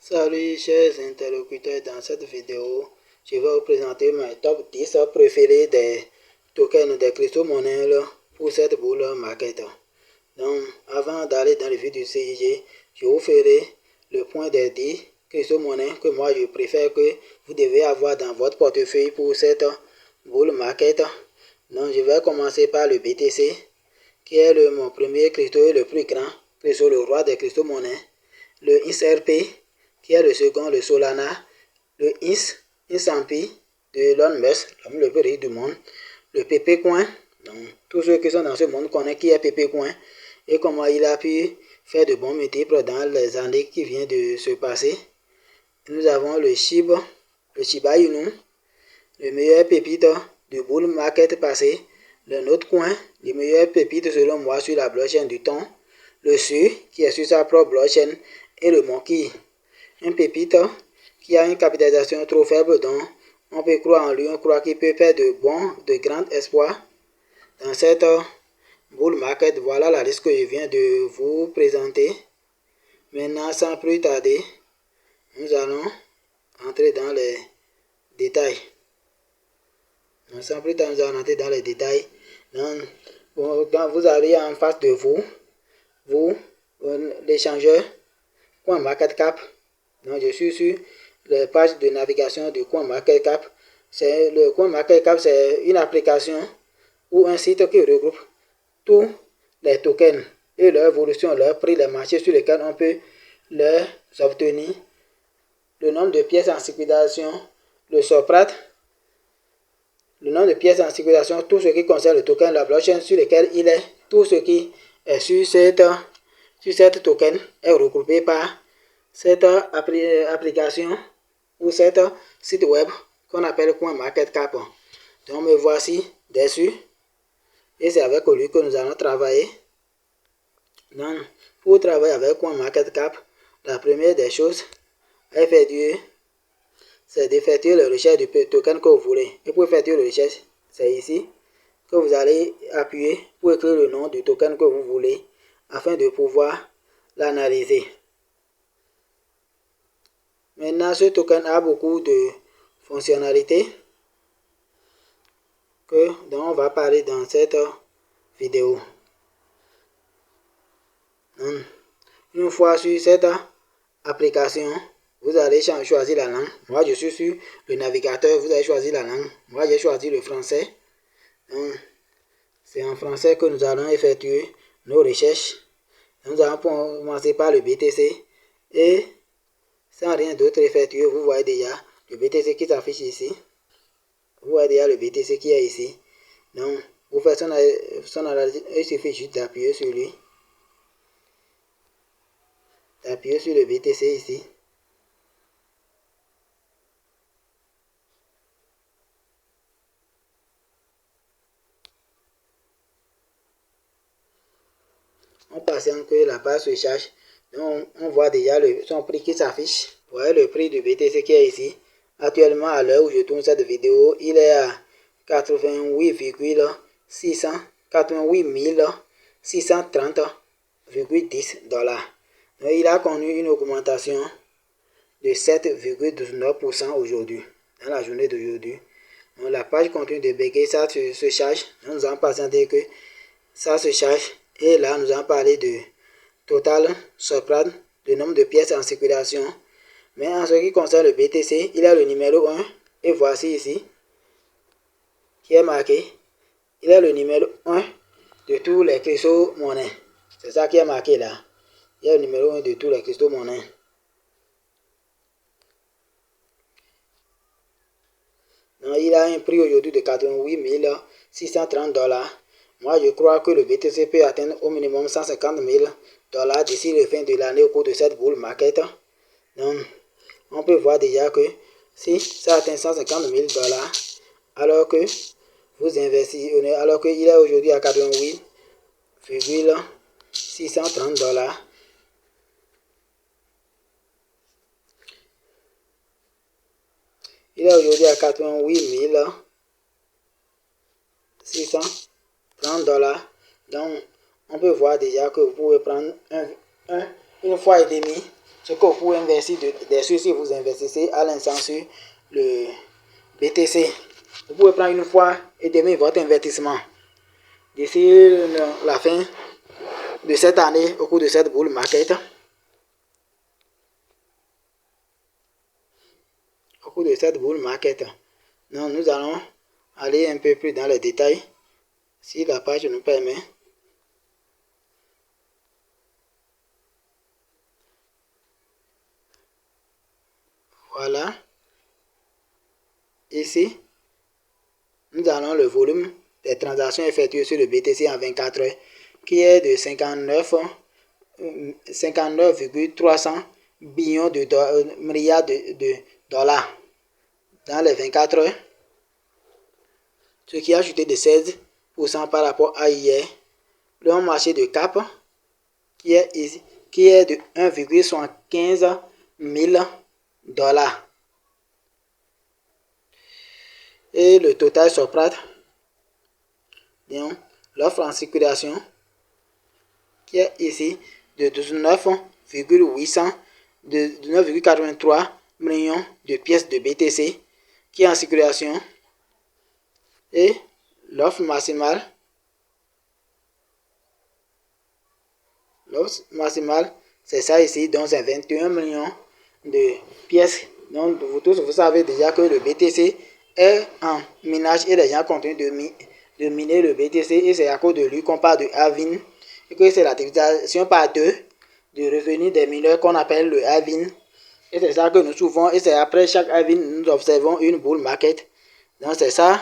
Salut chers interlocuteurs, dans cette vidéo, je vais vous présenter mes top 10 préférés des tokens des cristaux monnaie pour cette boule market. Donc, avant d'aller dans le vif du CIG, je vous ferai le point des 10 cristaux monnaie que moi je préfère que vous devez avoir dans votre portefeuille pour cette boule market. Donc, je vais commencer par le BTC, qui est mon premier cristaux et le plus grand cristaux, le roi des cristaux monnaie. Le XRP, qui est le second, le Solana, le INS&P de Elon Musk, l'homme le plus riche du monde, le PP Coin, donc tous ceux qui sont dans ce monde connaissent qui est PP Coin et comment il a pu faire de bons multiples dans les années qui viennent de se passer. Nous avons le Shiba Inu, le meilleur pépite du bull market passé, le Notcoin, le meilleur pépite selon moi sur la blockchain du temps, le SU qui est sur sa propre blockchain et le Monkey, un pépite qui a une capitalisation trop faible dont on peut croire en lui, on croit qu'il peut faire de grands espoirs dans cette bull market. Voilà la liste que je viens de vous présenter. Maintenant, sans plus tarder, nous allons entrer dans les détails. Sans plus tarder, nous allons entrer dans les détails. Donc, quand vous avez en face de vous, l'échangeur CoinMarketCap. Donc, je suis sur les pages de navigation de CoinMarketCap. Le CoinMarketCap, c'est une application ou un site qui regroupe tous les tokens et leur évolution, leur prix, les marchés sur lesquels on peut les obtenir, le nombre de pièces en circulation, le substrat, le nombre de pièces en circulation, tout ce qui concerne le token, la blockchain sur lequel il est, tout ce qui est sur cette token est regroupé par cette application ou cette site web qu'on appelle CoinMarketCap. Donc me voici dessus et c'est avec lui que nous allons travailler. Donc, pour travailler avec CoinMarketCap, la première des choses à effectuer, c'est d'effectuer la recherche du token que vous voulez. Et pour effectuer la recherche, c'est ici que vous allez appuyer pour écrire le nom du token que vous voulez afin de pouvoir l'analyser. Maintenant, ce token a beaucoup de fonctionnalités dont on va parler dans cette vidéo. Une fois sur cette application, vous allez choisir la langue. Moi, je suis sur le navigateur, vous allez choisir la langue. Moi, j'ai choisi le français. C'est en français que nous allons effectuer nos recherches. Nous allons commencer par le BTC. Et sans rien d'autre effectuer, vous voyez déjà le BTC qui s'affiche ici. Vous voyez déjà le BTC qui est ici. Donc, pour faire son analyse, il suffit juste d'appuyer sur lui. D'appuyer sur le BTC ici. On patiente que la page se charge. Donc, on voit déjà son prix qui s'affiche. Vous voyez le prix du BTC qui est ici. Actuellement, à l'heure où je tourne cette vidéo, il est à 88 630,10 $. Donc, il a connu une augmentation de 7,19% aujourd'hui, dans la journée d'aujourd'hui. Donc, la page continue de bégayer, ça se charge. Nous allons patienter que ça se charge. Et là, nous allons parler de total substrat, le nombre de pièces en circulation. Mais en ce qui concerne le BTC, il a le numéro 1. Et voici ici, qui est marqué. Il est le numéro 1 de tous les cristaux monnaie. C'est ça qui est marqué là. Il est le numéro 1 de tous les cristaux monnaie. Donc, il a un prix aujourd'hui de 88 630 $. Moi, je crois que le BTC peut atteindre au minimum 150 000 $ d'ici la fin de l'année au cours de cette bull market. Donc, on peut voir déjà que si ça atteint 150 000 $, alors que vous investissez, alors qu'il est aujourd'hui à 88,630 $. Il est aujourd'hui à 88 630 $. Donc, on peut voir déjà que vous pouvez prendre une fois et demi ce que vous pouvez investir dessus si vous investissez à l'instant sur le BTC. Vous pouvez prendre une fois et terminer votre investissement. D'ici la fin de cette année, au cours de cette bull market, donc nous allons aller un peu plus dans les détails, si la page nous permet. Voilà. Ici, nous allons le volume des transactions effectuées sur le BTC en 24 heures, qui est de 59,300 billions de milliards de dollars dans les 24 heures, ce qui a ajouté de 16% par rapport à hier. Le marché de cap qui est de 1,75 000 dollars. Et le total Soprate, l'offre en circulation, qui est ici de 19,83 millions de pièces de BTC qui est en circulation. Et l'offre maximale, c'est ça ici, donc c'est 21 millions de pièces. Donc vous tous, vous savez déjà que le BTC est en minage et les gens continuent de miner le BTC, et c'est à cause de lui qu'on parle de halving, et que c'est la division par 2 de revenus des mineurs qu'on appelle le halving. Et c'est ça que nous trouvons, et c'est après chaque halving nous observons une bull market. Donc c'est ça.